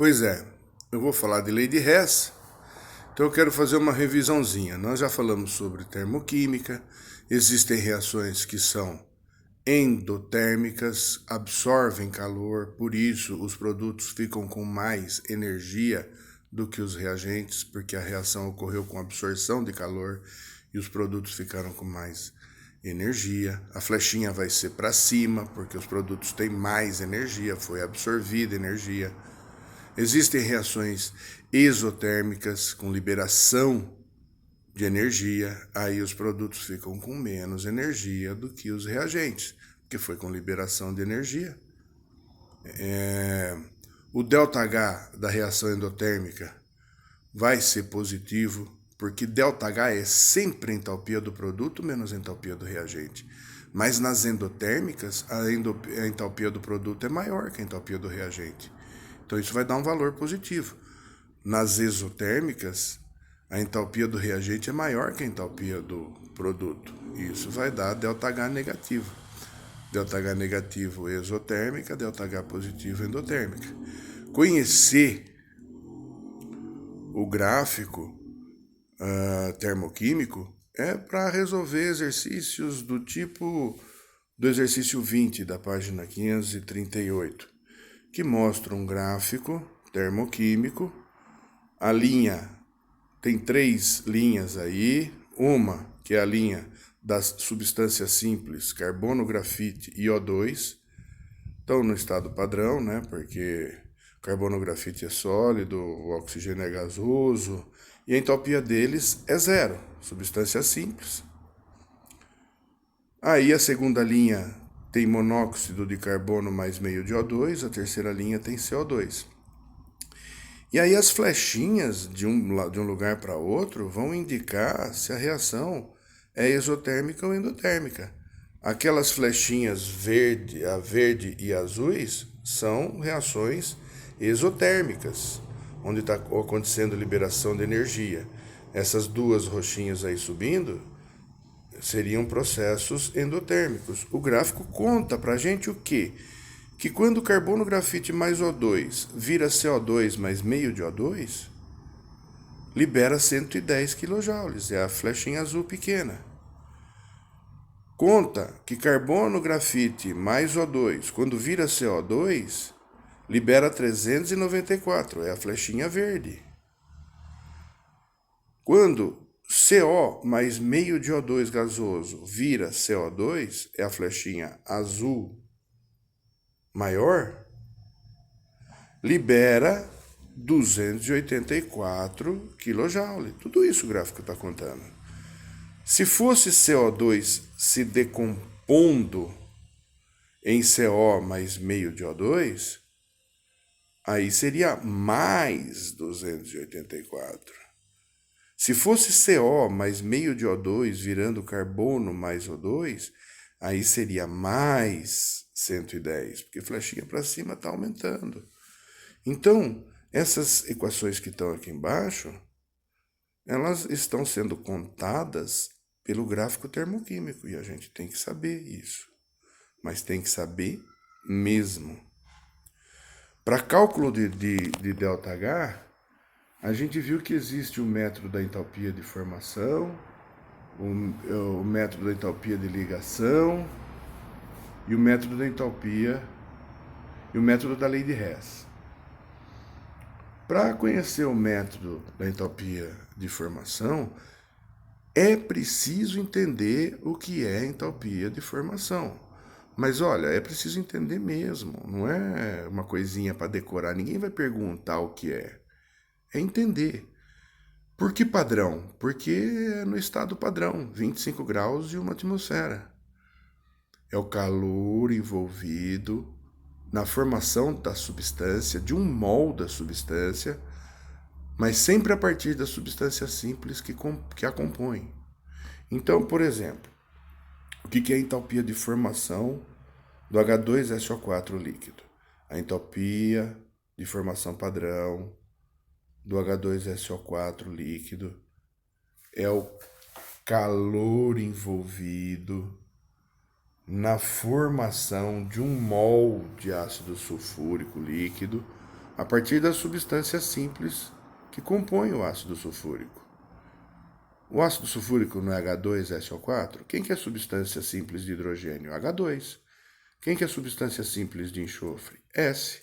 Pois é, eu vou falar de lei de Hess, então eu quero fazer uma revisãozinha. Nós já falamos sobre termoquímica, existem reações que são endotérmicas, absorvem calor, por isso os produtos ficam com mais energia do que os reagentes, porque a reação ocorreu com absorção de calor e os produtos ficaram com mais energia. A flechinha vai ser para cima, porque os produtos têm mais energia, foi absorvida energia. Existem reações exotérmicas com liberação de energia, aí os produtos ficam com menos energia do que os reagentes, que foi com liberação de energia. O ΔH da reação endotérmica vai ser positivo, porque ΔH é sempre a entalpia do produto menos a entalpia do reagente. Mas nas endotérmicas, a entalpia do produto é maior que a entalpia do reagente. Então isso vai dar um valor positivo. Nas exotérmicas, a entalpia do reagente é maior que a entalpia do produto. Isso vai dar ΔH negativo. ΔH negativo exotérmica, ΔH positivo endotérmica. Conhecer o gráfico termoquímico é para resolver exercícios do tipo do exercício 20 da página 538, que mostra um gráfico termoquímico. A linha tem 3 linhas aí, uma que é a linha das substâncias simples, carbono, grafite e O2, estão no estado padrão, né? Porque carbono, grafite é sólido, o oxigênio é gasoso, e a entalpia deles é zero, substância simples. Aí a segunda linha tem monóxido de carbono mais meio de O2, a terceira linha tem CO2. E aí as flechinhas de um lugar para outro vão indicar se a reação é exotérmica ou endotérmica. Aquelas flechinhas verde e azuis são reações exotérmicas, onde está acontecendo liberação de energia. Essas duas roxinhas aí subindo seriam processos endotérmicos. O gráfico conta para a gente o quê? Que quando o carbono, grafite mais O2 vira CO2 mais meio de O2, libera 110 kJ, é a flechinha azul pequena. Conta que carbono, grafite mais O2, quando vira CO2, libera 394, é a flechinha verde. Quando CO mais meio de O2 gasoso vira CO2, é a flechinha azul maior, libera 284 kJ. Tudo isso o gráfico está contando. Se fosse CO2 se decompondo em CO mais meio de O2, aí seria mais 284. Se fosse CO mais meio de O2 virando carbono mais O2, aí seria mais 110, porque flechinha para cima está aumentando. Então, essas equações que estão aqui embaixo, elas estão sendo contadas pelo gráfico termoquímico, e a gente tem que saber isso. Mas tem que saber mesmo. Para cálculo de ΔH, a gente viu que existe o método da entalpia de formação, o método da entalpia de ligação e o método da entalpia e o método da lei de Hess. Para conhecer o método da entalpia de formação, é preciso entender o que é entalpia de formação. Mas olha, é preciso entender mesmo, não é uma coisinha para decorar, ninguém vai perguntar o que é. É entender. Por que padrão? Porque é no estado padrão, 25 graus e uma atmosfera. É o calor envolvido na formação da substância, de um mol da substância, mas sempre a partir da substância simples que a compõe. Então, por exemplo, o que é a entalpia de formação do H2SO4 líquido? A entalpia de formação padrão do H2SO4 líquido é o calor envolvido na formação de um mol de ácido sulfúrico líquido A partir das substâncias simples que compõem o ácido sulfúrico. O ácido sulfúrico não é H2SO4? Quem que é a substância simples de hidrogênio? H2. Quem que é a substância simples de enxofre? S.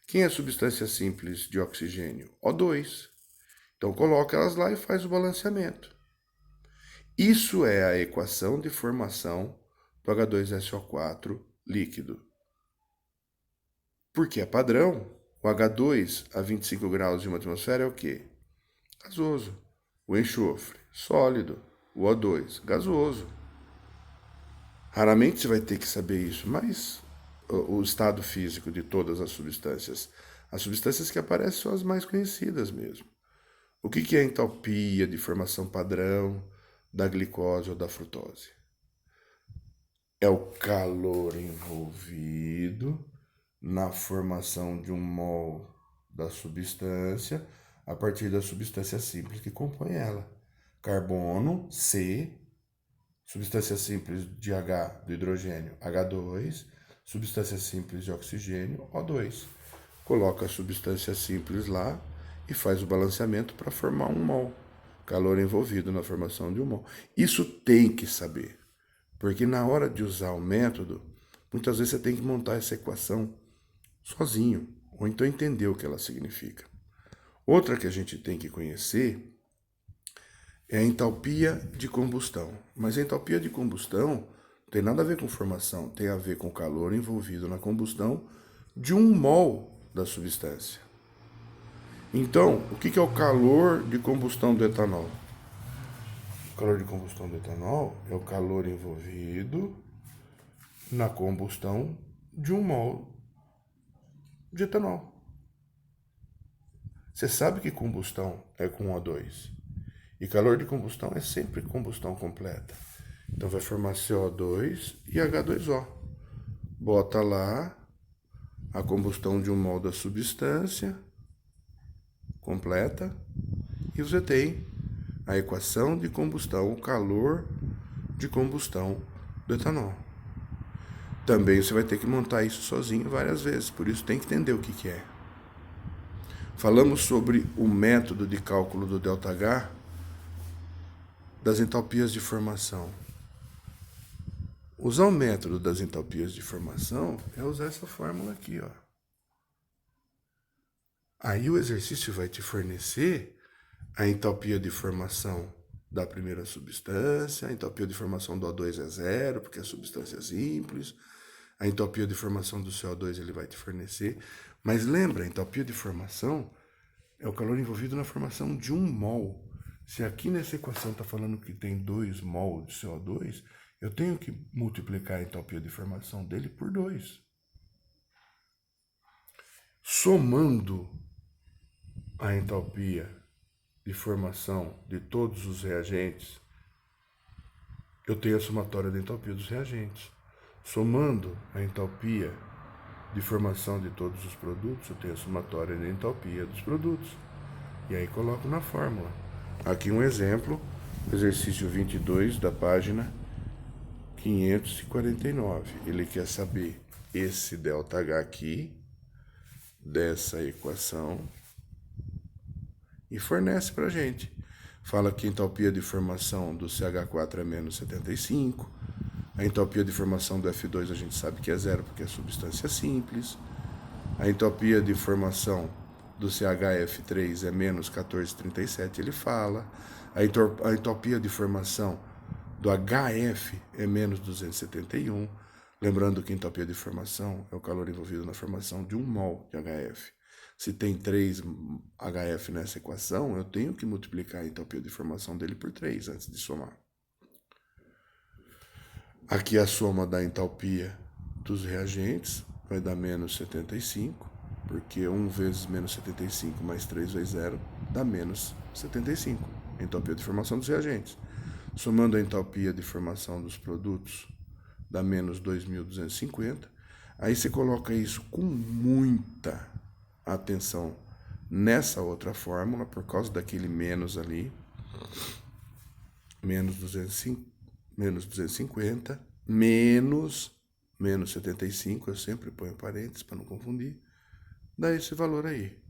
Quem é a substância simples de oxigênio? O2. Então coloca elas lá e faz o balanceamento. Isso é a equação de formação do H2SO4 líquido. Porque é padrão, o H2 a 25 graus de uma atmosfera é o quê? Gasoso. O enxofre, sólido. O O2, gasoso. Raramente você vai ter que saber isso, mas o estado físico de todas as substâncias que aparecem são as mais conhecidas mesmo. O que é a entalpia de formação padrão da glicose ou da frutose? É o calor envolvido na formação de um mol da substância a partir da substância simples que compõe ela. Carbono, C, substância simples de H, do hidrogênio, H2, substância simples de oxigênio, O2. Coloca a substância simples lá e faz o balanceamento para formar um mol. Calor envolvido na formação de um mol. Isso tem que saber, porque na hora de usar o método, muitas vezes você tem que montar essa equação sozinho, ou então entender o que ela significa. Outra que a gente tem que conhecer é a entalpia de combustão. Mas a entalpia de combustão não tem nada a ver com formação, tem a ver com o calor envolvido na combustão de um mol da substância. Então, o que é o calor de combustão do etanol? O calor de combustão do etanol é o calor envolvido na combustão de um mol de etanol. Você sabe que combustão é com O2. E calor de combustão é sempre combustão completa. Então vai formar CO2 e H2O. Bota lá a combustão de um mol da substância completa e você tem a equação de combustão, o calor de combustão do etanol. Também você vai ter que montar isso sozinho várias vezes, por isso tem que entender o que é. Falamos sobre o método de cálculo do ΔH das entalpias de formação. Usar o método das entalpias de formação é usar essa fórmula aqui, ó. Aí o exercício vai te fornecer a entalpia de formação da primeira substância, a entalpia de formação do O2 é zero, porque é substância simples, a entalpia de formação do CO2 ele vai te fornecer. Mas lembra, a entalpia de formação é o calor envolvido na formação de um mol. Se aqui nessa equação está falando que tem 2 mol de CO2, eu tenho que multiplicar a entalpia de formação dele por 2. Somando a entalpia de formação de todos os reagentes, eu tenho a somatória da entalpia dos reagentes. Somando a entalpia de formação de todos os produtos, eu tenho a somatória da entalpia dos produtos. E aí coloco na fórmula. Aqui um exemplo, exercício 22 da página 549. Ele quer saber esse ΔH aqui, dessa equação, e fornece para a gente. Fala que a entalpia de formação do CH4 é menos 75. A entalpia de formação do F2 a gente sabe que é zero, porque é substância simples. A entalpia de formação do CHF3 é menos 1437, ele fala. A entalpia de formação do HF é menos 271. Lembrando que a entalpia de formação é o calor envolvido na formação de um mol de HF. Se tem 3 HF nessa equação, eu tenho que multiplicar a entalpia de formação dele por 3 antes de somar. Aqui a soma da entalpia dos reagentes vai dar menos 75, porque 1 vezes menos 75 mais 3 vezes 0 dá menos 75. Entalpia de formação dos reagentes. Somando a entalpia de formação dos produtos, dá menos 2.250. Aí você coloca isso com muita atenção nessa outra fórmula, por causa daquele menos ali, menos 250, menos 75, eu sempre ponho parênteses para não confundir, dá esse valor aí.